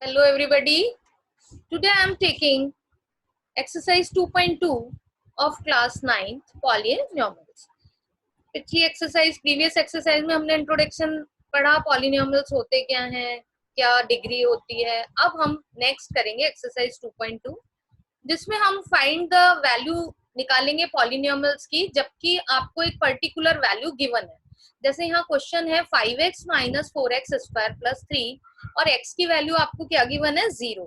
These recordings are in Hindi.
Hello everybody. Today I am taking exercise 2.2 of class 9th polynomials. Previous exercise में हमने इंट्रोडक्शन पढ़ा, पॉलिनोमियल्स होते क्या हैं, क्या डिग्री होती है. अब हम नेक्स्ट करेंगे एक्सरसाइज 2.2 जिसमें हम फाइंड द वैल्यू निकालेंगे पॉलिनोमियल्स की, जबकि आपको एक पर्टिकुलर वैल्यू गिवन है. जैसे यहाँ क्वेश्चन है 5x minus 4x square plus 3 और x की वैल्यू आपको क्या गिवन है, 0.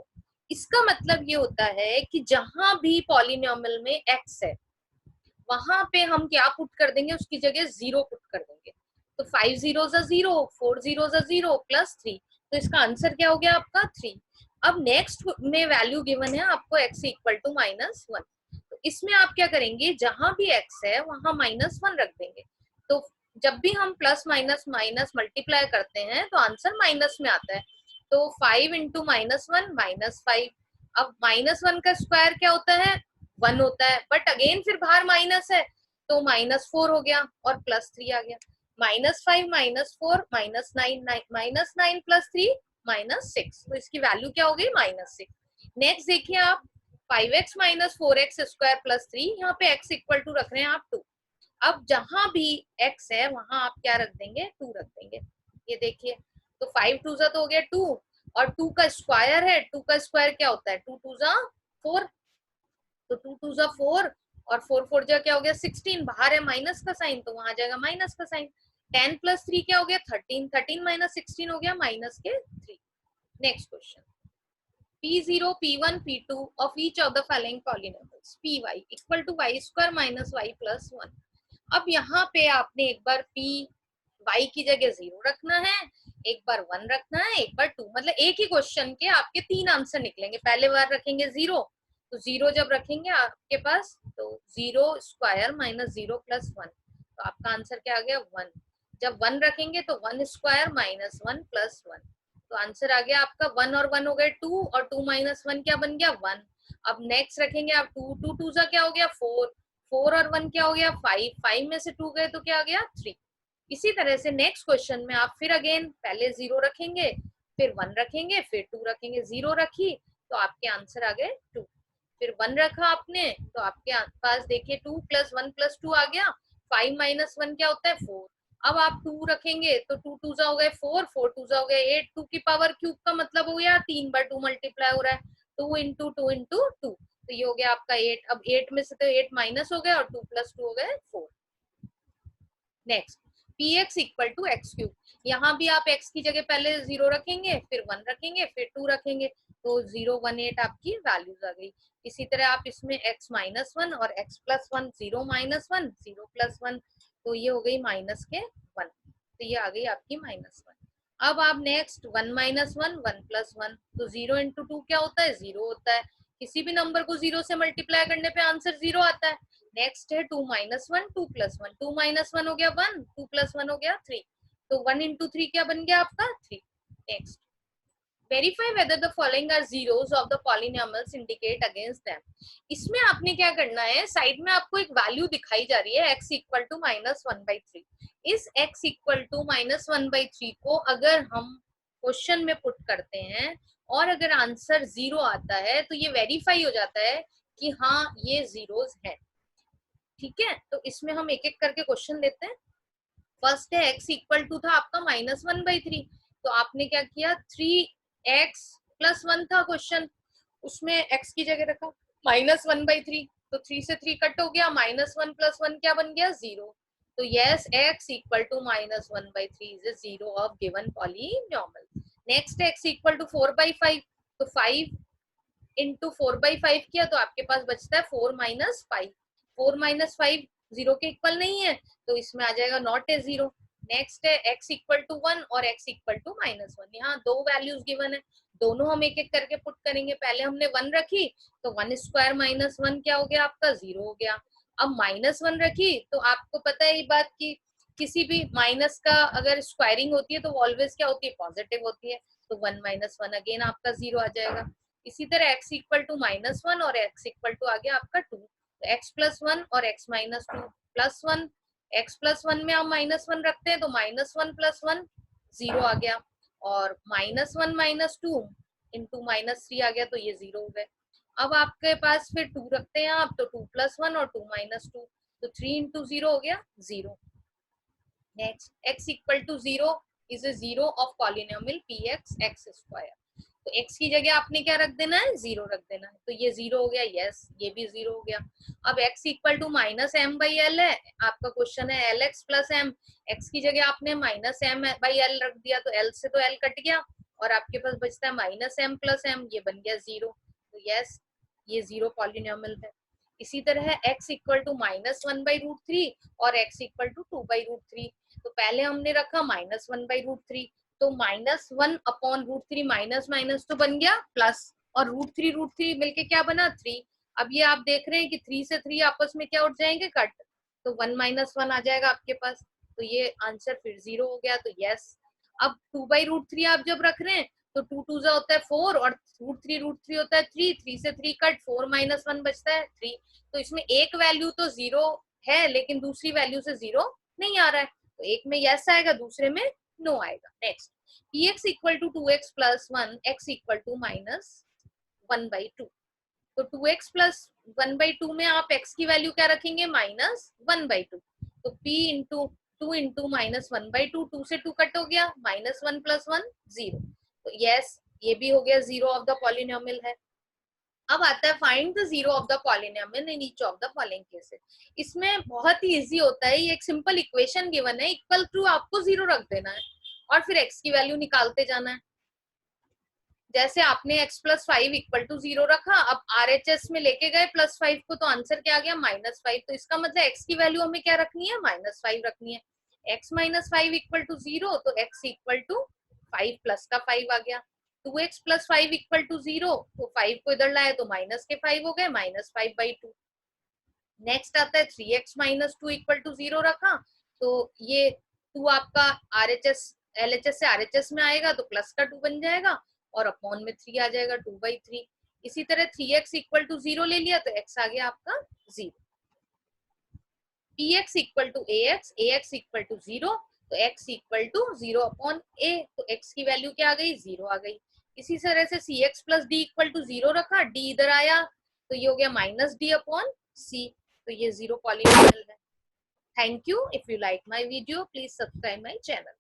इसका मतलब ये होता है कि जहां भी पॉलिनोमियल में x है वहां पे हम क्या पुट कर देंगे, उसकी जगह 0 पुट कर देंगे. तो 5 जीरो 0, 4 जीरो 0 प्लस 3, तो इसका आंसर क्या हो गया आपका 3. अब नेक्स्ट में वैल्यू गिवन है आपको x इक्वल टू -1. तो इसमें आप क्या करेंगे, जहां भी x है वहां -1 रख देंगे. तो जब भी हम प्लस माइनस माइनस मल्टीप्लाई करते हैं तो आंसर माइनस में आता है. तो 5 इंटू -1 -5. अब -1 का स्क्वायर क्या होता है, 1 होता है, बट अगेन फिर बाहर माइनस है तो -4 हो गया और +3 आ गया. -5 -4 -9 -9 प्लस 3 -6. तो इसकी वैल्यू क्या हो गई, -6. नेक्स्ट देखिए आप 5x minus 4x square plus 3, यहाँ पे x इक्वल टू रख रहे हैं आप 2. अब जहां भी x है वहां आप क्या रख देंगे, 2 रख देंगे. ये देखिए, तो 5 टू जा तो हो गया 2 और 2 का स्क्वायर है, 2 का स्क्वायर क्या होता है, 2 टू जा 4. तो 2 टू जा 4 और 4 4 जा क्या हो गया 16. बाहर है माइनस का साइन तो वहां जाएगा माइनस का साइन. 10 प्लस 3 क्या हो गया 13. 13 माइनस 16 हो गया माइनस के 3. Next question, P0, P1, P2 of each of the following polynomials Py equal to y square minus y plus 1. अब यहाँ पे आपने एक बार p y की जगह 0 रखना है, एक बार 1 रखना है, एक बार 2. मतलब एक ही क्वेश्चन के आपके 3 आंसर निकलेंगे. पहले बार रखेंगे 0, तो 0 जब रखेंगे आपके पास तो 0 स्क्वायर माइनस 0 प्लस 1, तो आपका आंसर क्या आ गया 1. जब 1 रखेंगे तो 1 स्क्वायर माइनस 1 प्लस 1, तो आंसर आ गया आपका 1 और 1 हो गए 2 और 2 माइनस 1 क्या बन गया 1. अब नेक्स्ट रखेंगे आप 2, 2 2 जा क्या हो गया 4, 4 और 1 क्या हो गया 5, 5 में से 2 गए तो क्या आ गया 3. इसी तरह से नेक्स्ट क्वेश्चन में आप फिर अगेन पहले 0 रखेंगे, फिर 1 रखेंगे, फिर 2 रखेंगे. 0 रखी तो आपके आंसर आ गए 2. फिर 1 रखा आपने तो आपके पास देखिए 2 प्लस 1 प्लस 2 आ गया. 5 माइनस 1 क्या होता है 4. अब आप 2 रखेंगे तो 2 टू जा हो गए 4, 4 टू जा हो गए 8. 2 की पावर क्यूब का मतलब हो गया 3 बार 2 मल्टीप्लाई हो रहा है, 2 इंटू 2 इंटू 2, तो ये हो गया आपका 8. अब 8 में से तो 8 माइनस हो गया और 2 प्लस 2 हो गए 4. Next, px equal to x cube. यहाँ भी आप x की जगह पहले 0 रखेंगे, फिर 1 रखेंगे, फिर 2 रखेंगे, तो 018 आपकी वैल्यूज आ गई. इसी तरह आप इसमें x माइनस 1 और x प्लस 1, 0 माइनस 1 0 प्लस 1, तो ये हो गई माइनस के 1, तो ये आ गई आपकी -1. अब आप नेक्स्ट 1 माइनस 1 1 प्लस 1, तो 0 इंटू 2 क्या होता है 0 होता है. किसी भी नंबर को 0 से मल्टीप्लाई करने पे आंसर 0 आता है. नेक्स्ट है 2 माइनस 1 2 प्लस 1, 2 माइनस 1 हो गया 1, 2 प्लस 1 हो गया 3, तो 1 इंटू 3 क्या बन गया आपका 3. Next, verify whether the following are zeros of the polynomials indicate against them. इसमें आपने क्या करना है, साइड में आपको एक वैल्यू दिखाई जा रही है x इक्वल टू -1/3. इस x इक्वल टू -1/3 को अगर हम क्वेश्चन में पुट करते हैं और अगर आंसर 0 आता है तो ये वेरीफाई हो जाता है कि हाँ ये जीरोस है. ठीक है, तो इसमें हम एक एक करके क्वेश्चन लेते हैं. फर्स्ट है x इक्वल टू था आपका -1/3, तो आपने क्या किया 3x प्लस 1 था क्वेश्चन, उसमें x की जगह रखा -1/3, तो 3 से 3 कट हो गया, -1 प्लस 1 क्या बन गया 0. तो yes x equal to -1/3 is a zero of given polynomial. Next x equal to 4/5, तो 5 इंटू 4/5 किया तो आपके पास बचता है 4 माइनस 5. 4 माइनस 5 0 के इक्वल नहीं है, तो इसमें आ जाएगा नॉट ए 0. नेक्स्ट है x इक्वल टू 1 और x इक्वल टू -1. यहाँ दो वैल्यूज गिवन है, दोनों हम एक एक करके पुट करेंगे. पहले हमने 1 रखी तो 1 स्क्वायर माइनस 1 क्या हो गया आपका 0 हो गया. अब -1 रखी तो आपको पता है ये बात की किसी भी माइनस का अगर स्क्वायरिंग होती है तो ऑलवेज क्या होती है पॉजिटिव होती है, तो 1 माइनस 1 अगेन आपका 0 आ जाएगा. इसी तरह x इक्वल टू -1 और x इक्वल टू आ गया आपका 2, तो x प्लस 1 और x minus 2 plus 1. x plus 1 में हम -1 रखते हैं तो -1 प्लस 1 0 आ गया, और -1 -2 इंटू -3 आ गया तो ये 0 हो गए। अब आपके पास फिर 2 रखते हैं आप, तो 2 + 1 और 2 - 2, तो 3 इंटू 0 हो गया 0। Next x equal to 0 is a 0 of polynomial px x square. तो x की जगह आपने क्या रख देना है, 0 रख देना है, तो ये 0 हो गया, यस ये भी 0 हो गया। अब x इक्वल टू -m/l है, आपका क्वेश्चन है lx प्लस m, x की जगह आपने -m/l रख दिया, तो l से तो l कट गया और आपके पास बचता है -m + m, ये बन गया 0, तो यस ये 0 पॉलिनोमियल है। इसी तरह x इक्वल टू -1/√3 और x इक्वल टू 2/√3, तो पहले हमने रखा -1/√3, तो -1/√3 माइनस माइनस तो बन गया प्लस, और √3 मिलके क्या बना 3। अब ये आप देख रहे हैं कि 3 से 3 आपस में क्या उठ जाएंगे, कट, तो 1 - 1 आ जाएगा आपके पास, तो ये आंसर फिर 0 हो गया, तो यस। अब 2/√3 आप जब रख रहे हैं तो 2 2 जा होता है 4 और √3 होता है 3, 3 से 3 कट, 4 - 1 बचता है 3, तो इसमें एक वैल्यू तो 0 है लेकिन दूसरी वैल्यू से 0 नहीं आ रहा है, तो एक में यस आएगा दूसरे में नो आएगा। Next px equal to 2x + 1 x equal to -1/2, तो 2x + 1/2 में आप x की वैल्यू क्या रखेंगे, -1/2, तो p इंटू 2 इंटू -1/2, 2 से 2 कट हो गया, -1 + 1 0, तो यस ये भी हो गया 0 ऑफ द पॉलिनोमियल है। अब आता है find the 0 of the polynomial in each of the following cases. इसमें बहुत ही इजी होता है, ये एक सिंपल इक्वेशन गिवन है, इक्वल टू आपको 0 रख देना है और फिर x की वैल्यू निकालते जाना है। जैसे आपने x + 5 इक्वल टू 0 रखा, अब RHS में लेके गए +5 को, तो आंसर क्या आ गया -5, तो इसका मतलब x की वैल्यू हमें क्या रखनी है, -5 रखनी है। x - 5 इक्वल टू 0, तो x इक्वल टू 5 प्लस का 5 आ गया। 2x + 5 इक्वल टू 0, तो 5 को इधर लाए तो माइनस के 5 हो गए, -5/2। नेक्स्ट आता है 3x - 2 इक्वल टू 0 रखा, तो ये 2 आपका RHS LHS से RHS में आएगा तो प्लस का 2 बन जाएगा और अपॉन में 3 आ जाएगा 2/3। इसी तरह 3x इक्वल टू 0 ले लिया तो x आ गया आपका 0। px equal to ax equal to 0, तो x equal to 0 upon a, तो x की वैल्यू क्या आ गई, 0 आ गई। इसी तरह से cx + d इक्वल टू 0 रखा, d इधर आया तो ये हो गया -d अपॉन c, तो ये 0 पॉलिनोमियल है। Thank you. If you like my video, please subscribe my channel.